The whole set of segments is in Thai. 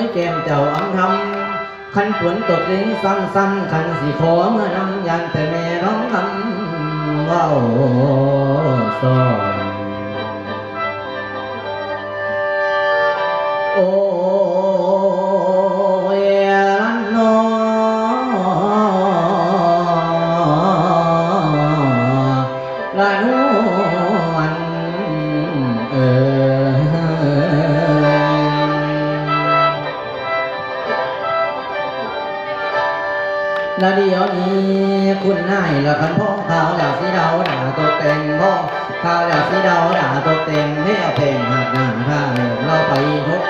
ยแก้มเจ้าอำทำขันฝนตกลิ้งซ้ำๆขันสีขอเมื่อนำยันแต่แม่ร้องคำว้าวซอนโอ้ยลันนอละนวลละเดี๋ยวนี้คุณนายละคันพ่อข่าวอยากสีดาวด่าตกแต่งพ่อข่าวอยากสีดาวด่าตกแต่งให้เอาเพลงหักหน้าข้าเราไปทุก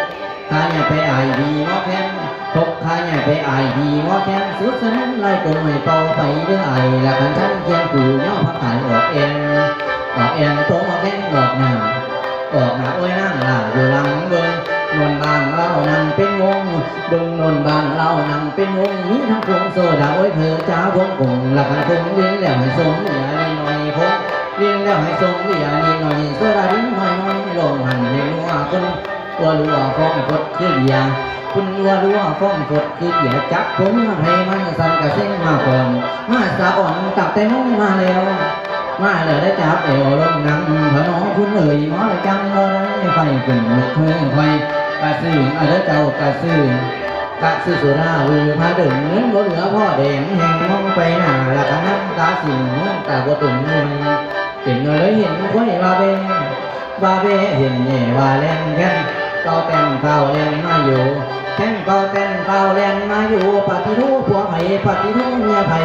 ข้าอย่าไปอายดีงอแคมทุกข้าอย่าไปอายดีงอแคมสุดสนุนไล่กลมให้เป่าไปเรื่องไอละคันฉันเคียงกูย่อพักขายออกเอ็นตัวงอแคมออกหน้าโอ้ยนั่งหล่าอยู่หลังเบิ้งนวลบางเรานั่งเป็นวงเบิ้งนวลบางเรานั่งเป็นวงนี้ทั้งพวงโซดาโอ้ยเธอจ้าวงกงละคันคงเลี้ยงแล้วให้สมอย่านิดหน่อยพงเลี้ยงแล้วให้สมอย่านิดหน่อยโซดาดิ้นหน่อยลงหันให้นัวคนตัวรัวฟ้องกดคือเดียคุณรัวฟ้องกดคือเดียจับผมให้มันสั่นกระเซ็งมาก่อนมาสาอ่อนกับแต่มงมาแล้วมาเลยได้จับเอวลงนั่งพน้องคุณเอ๋ยหมอเลยจังเลยไฟขึ้นลุกเพื่อไฟกระซื้อเจ้ากระซื้อสุราลือพาดึงเงินบ่เหลือพ่อแดงแห่งมองไปหน้าละกันน้ำตาสิ่งเมื่อตาบ่ตุ่มมวยเห็นเลยเห็นควยว่าเบ้เห็นแย่ว่าแรงแค่ก็แต่งเฝ้าแรงมาอยู่แค่ก็แต่งเฝ้าแรงมาอยู่ปฏิรูปผัวไผ่ปฏิรูปเมียไผ่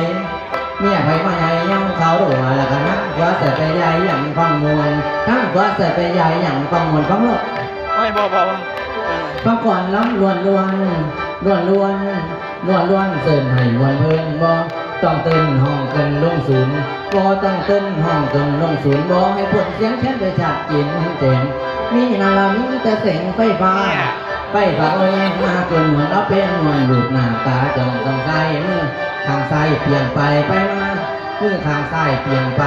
มาใหญ่ยังเขาดูละกันนะว่าเสร็จไปใหญ่ยังฟังมวลทั้งว่าเสร็จไปใหญ่ยังฟังมวลฟังหลดไม่บอกฟังก่อนล้ำล้วนเสิร์นให้วันเพิ่งบ่ต้องเต้นห้องกันลงศูนย์บ่ต้องเต้นห้องกันลงศูนย์บ่ให้ผลเสียงแค่ไปชัดจินเจ๋งมีนาลามีแต่เสียงไฟฟ้าโอ้ยมาจนเหมือนเราเป็นมวยลูกหน้าตาจงสงสัยมือทางซ้ายเปลี่ยนไปมามือทางซ้ายเปลี่ยนไป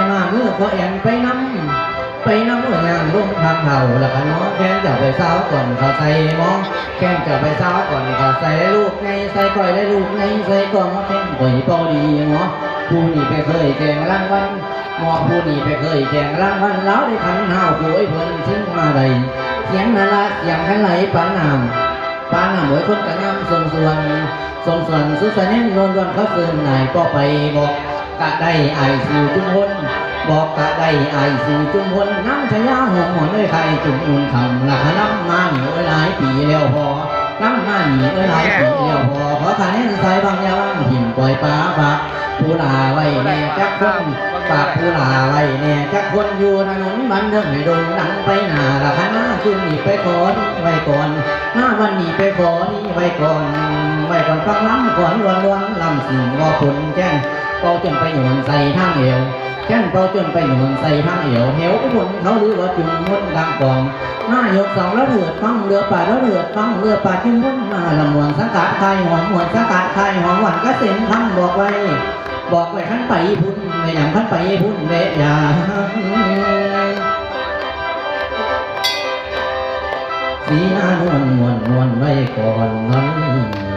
มามือก็แอนไปน้ำมืองานลงทางเข่าแล้วก็น้องแค่จะไปเช้าก่อนเขาใส่มองแค่จะไปเช้าก่อนเขาใส่ได้ลูกไงใส่ก่อยได้ลูกไงใส่ก่อนแค่ก่อยเป่าดีหมอผู้นี่ไปเคยแข่งรางวัลหมอผู้นี่ไปเคยแข่งรางวัลแล้วได้ขันห้าวผู้ไอ้เพิ่นทิ้งมาใดเสียงน่ารักเสียงขันไหลปานน้ำหวยคนกระงำส่วนสุดสนิทล้วนเขาเสื่อมไหนก็ไปบอกกะได้ไอซิวจุมพลบอกกะได้ไอซิวจุมพลน้ำชะยาหัวหมอนด้วยใครจุ่มอุ่นคำละน้ำมาหนีหลายปีแล้วพอน้ำมาหนีหลายปีแล้วพอขอคะแนนใส่บางยาบ้างหิมปล่อยปลาฝากผู้ลาไว้แน่จักคนฝากผู้ลาไว้แน่จักคนอยู่ถนนบันเดินให้โด่งดังไปหน้าละคณะคืนนี้ไปขอไว้ก่อนหน้าวันนี้ไปขอนี่ไว้ก่อนฟังล้ำก่อนล้วนลำสิ่งว่าผลแจ้งเป่าจนไปหย่อนใส่ทางเอวแจ้งเป่าจนไปหย่อนใส่ทางเอวเหวอุบลเขาหรือว่าจุ่มมุนดังกองหน้ายกสองแล้วเดือดฟังเรือป่าแล้วเดือดฟังเรือป่าจิ้มมุนมาลำวนสังกัดไทยหอมหวนสังกัดไทยหอมหวานก็เส้นทำบอกไว้ขั้นไปพุ่นในอย่างขั้นไปพุ่นเดะยาสีหน้านวลไว้ก่อนนั้น